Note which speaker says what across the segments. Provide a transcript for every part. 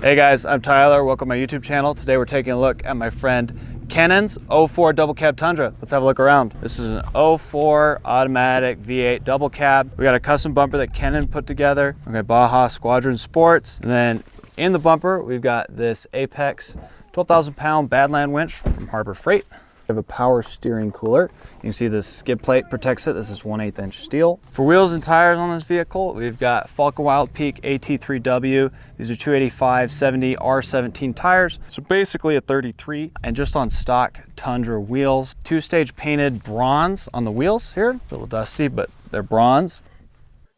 Speaker 1: Hey guys, I'm Tyler. Welcome to my YouTube channel. Today we're taking a look at my friend Kenan's 04 double cab Tundra. Let's have a look around. This is an 04 automatic V8 double cab. We got a custom bumper that Kenan put together. Okay, Baja Squadron Sports. And then in the bumper, we've got this Apex 12,000 pound Badland winch from Harbor Freight. We have a power steering cooler. You can see this skid plate protects it. This is 1/8 inch steel. For wheels and tires on this vehicle, we've got Falcon Wild Peak AT3W. These are 285/70 R17 tires. So basically a 33. And just on stock Tundra wheels, 2-stage painted bronze on the wheels here. A little dusty, but they're bronze.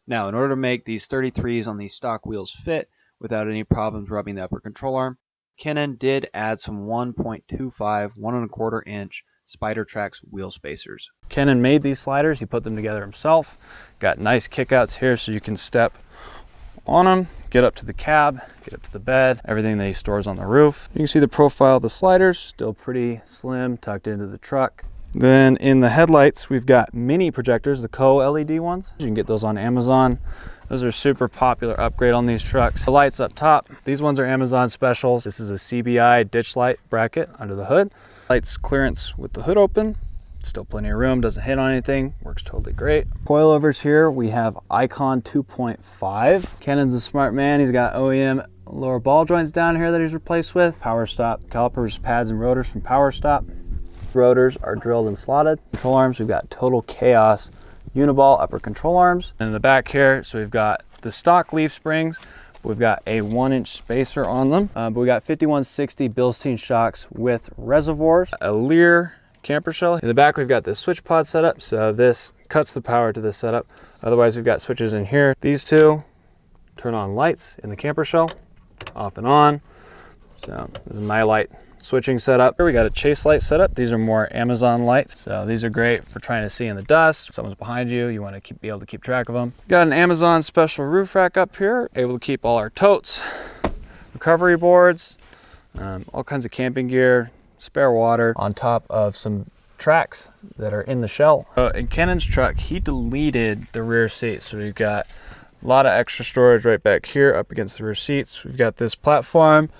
Speaker 1: Now, in order to make these 33s on these stock wheels fit without any problems rubbing the upper control arm, Kenan did add some 1.25, 1¼ inch Spider Trax wheel spacers. Kenan made these sliders, he put them together himself. Got nice kickouts here so you can step on them, get up to the cab, get up to the bed, everything that he stores on the roof. You can see the profile of the sliders, still pretty slim, tucked into the truck. Then in the headlights, we've got mini projectors, the Co-LED ones. You can get those on Amazon. Those are super popular upgrade on these trucks. The lights up top, these ones are Amazon specials. This is a CBI ditch light bracket under the hood. Lights clearance with the hood open. Still plenty of room, doesn't hit on anything, works totally great. Coilovers here, we have Icon 2.5. Kenan's a smart man, he's got OEM lower ball joints down here that he's replaced with. Power stop calipers, pads, and rotors from Power Stop. Rotors are drilled and slotted. Control arms, we've got Total Chaos Uniball upper control arms. And in the back here, so we've got the stock leaf springs. We've got a 1-inch spacer on them, but we got 5160 Bilstein shocks with reservoirs, a Lear camper shell. In the back, we've got this switch pod setup. So this cuts the power to this setup. Otherwise, we've got switches in here. These two turn on lights in the camper shell, off and on. So this is my light switching setup. Here we got a chase light setup. These are more Amazon lights. So these are great for trying to see in the dust. If someone's behind you, you want to be able to keep track of them. Got an Amazon special roof rack up here. Able to keep all our totes, recovery boards, all kinds of camping gear, spare water on top of some tracks that are in the shell. In Kenan's truck, he deleted the rear seat. So we've got a lot of extra storage right back here up against the rear seats. We've got this platform,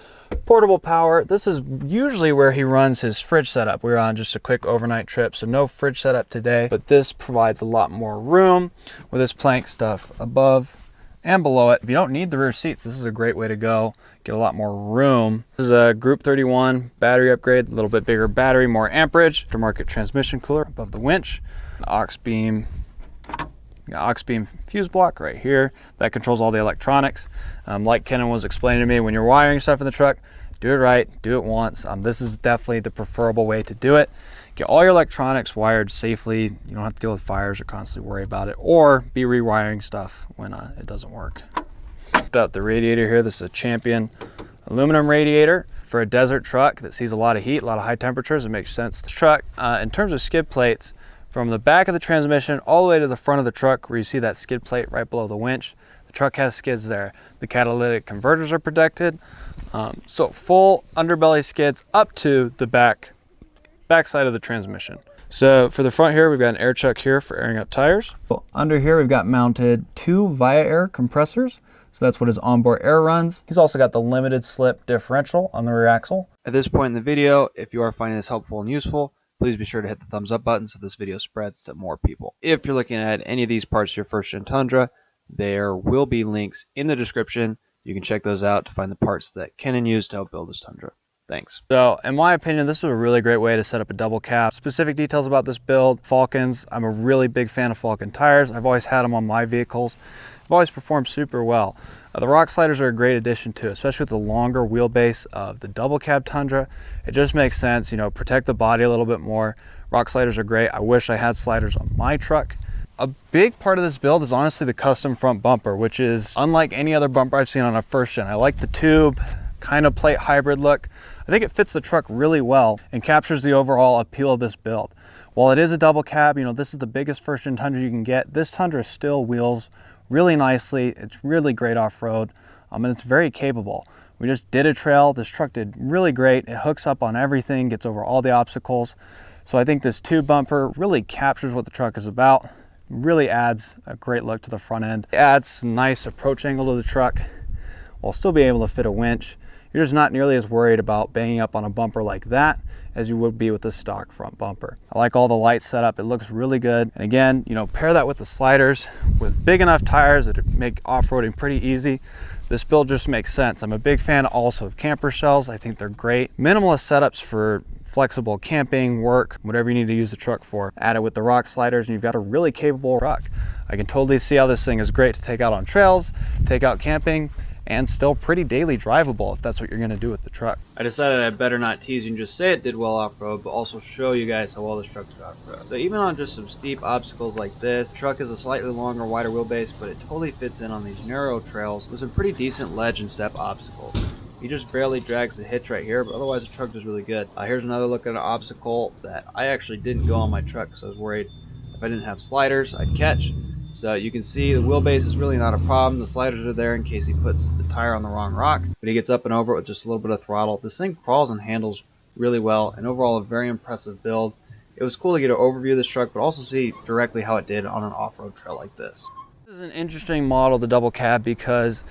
Speaker 1: portable power. This is usually where he runs his fridge setup. We're on just a quick overnight trip, so no fridge setup today, but this provides a lot more room with this plank stuff above and below it. If you don't need the rear seats, this is a great way to go. Get a lot more room. This is a Group 31 battery upgrade, a little bit bigger battery, more amperage. Aftermarket transmission cooler above the winch. Aux beam fuse block right here that controls all the electronics. Like Kenan was explaining to me, when you're wiring stuff in the truck, do it right, do it once. This is definitely the preferable way to do it. Get all your electronics wired safely. You don't have to deal with fires or constantly worry about it, or be rewiring stuff when it doesn't work. Put out the radiator here. This is a Champion aluminum radiator for a desert truck that sees a lot of heat, a lot of high temperatures. It makes sense. This truck, in terms of skid plates, from the back of the transmission all the way to the front of the truck, where you see that skid plate right below the winch, the truck has skids there. The catalytic converters are protected. So full underbelly skids up to the back side of the transmission. So for the front here, we've got an air chuck here for airing up tires. Under here, we've got mounted 2 Via Air compressors. So that's what his onboard air runs. He's also got the limited slip differential on the rear axle. At this point in the video, if you are finding this helpful and useful, please be sure to hit the thumbs up button so this video spreads to more people. If you're looking at any of these parts of your first-gen Tundra, there will be links in the description. You can check those out to find the parts that Kenan used to help build his Tundra. Thanks. So in my opinion, this is a really great way to set up a double cab. Specific details about this build, Falcons. I'm a really big fan of Falcon tires. I've always had them on my vehicles. I've always performed super well. The rock sliders are a great addition too, especially with the longer wheelbase of the double cab Tundra. It just makes sense, you know, protect the body a little bit more. Rock sliders are great. I wish I had sliders on my truck. A big part of this build is honestly the custom front bumper, which is unlike any other bumper I've seen on a first gen. I like the tube, kind of plate hybrid look. I think it fits the truck really well and captures the overall appeal of this build. While it is a double cab, you know, this is the biggest first gen Tundra you can get. This Tundra still wheels really nicely. It's really great off-road, and it's very capable. We just did a trail. This truck did really great. It hooks up on everything, gets over all the obstacles. So I think this tube bumper really captures what the truck is about. Really adds a great look to the front end. It adds some nice approach angle to the truck while still being able to fit a winch. you're just not nearly as worried about banging up on a bumper like that as you would be with the stock front bumper. I like all the lights set up. It looks really good. And again, you know, pair that with the sliders with big enough tires that make off-roading pretty easy. This build just makes sense. I'm a big fan also of camper shells. I think they're great. Minimalist setups for flexible camping, work, whatever you need to use the truck for. Add it with the rock sliders and you've got a really capable truck. I can totally see how this thing is great to take out on trails, take out camping, and still pretty daily drivable if that's what you're gonna do with the truck. I decided I better not tease you and just say it did well off-road, but also show you guys how well this truck did off-road. So even on just some steep obstacles like this, the truck is a slightly longer, wider wheelbase, but it totally fits in on these narrow trails with some pretty decent ledge and step obstacles. He just barely drags the hitch right here, but otherwise the truck does really good. Here's another look at an obstacle that I actually didn't go on my truck because I was worried if I didn't have sliders I'd catch. So you can see the wheelbase is really not a problem. The sliders are there in case he puts the tire on the wrong rock, but he gets up and over it with just a little bit of throttle. This thing crawls and handles really well, and overall a very impressive build. It was cool to get an overview of this truck, but also see directly how it did on an off-road trail like this. This is an interesting model, the double cab, because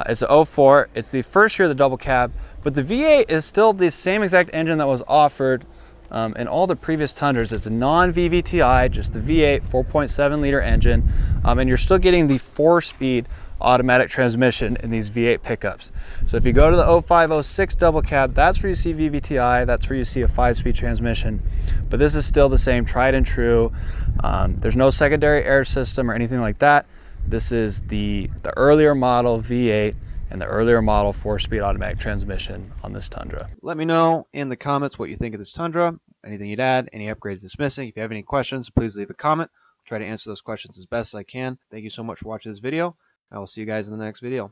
Speaker 1: it's an 04. It's the first year of the double cab, but the V8 is still the same exact engine that was offered in all the previous Tundras. It's a non-VVTi, just the V8 4.7 liter engine, and you're still getting the 4-speed automatic transmission in these V8 pickups. So if you go to the 0506 double cab, that's where you see VVTi, that's where you see a 5-speed transmission, but this is still the same, tried and true. There's no secondary air system or anything like that. This is the earlier model V8 and the earlier model 4-speed automatic transmission on this Tundra. Let me know in the comments what you think of this Tundra, anything you'd add, any upgrades that's missing. If you have any questions, please leave a comment. I'll try to answer those questions as best as I can. Thank you so much for watching this video. I will see you guys in the next video.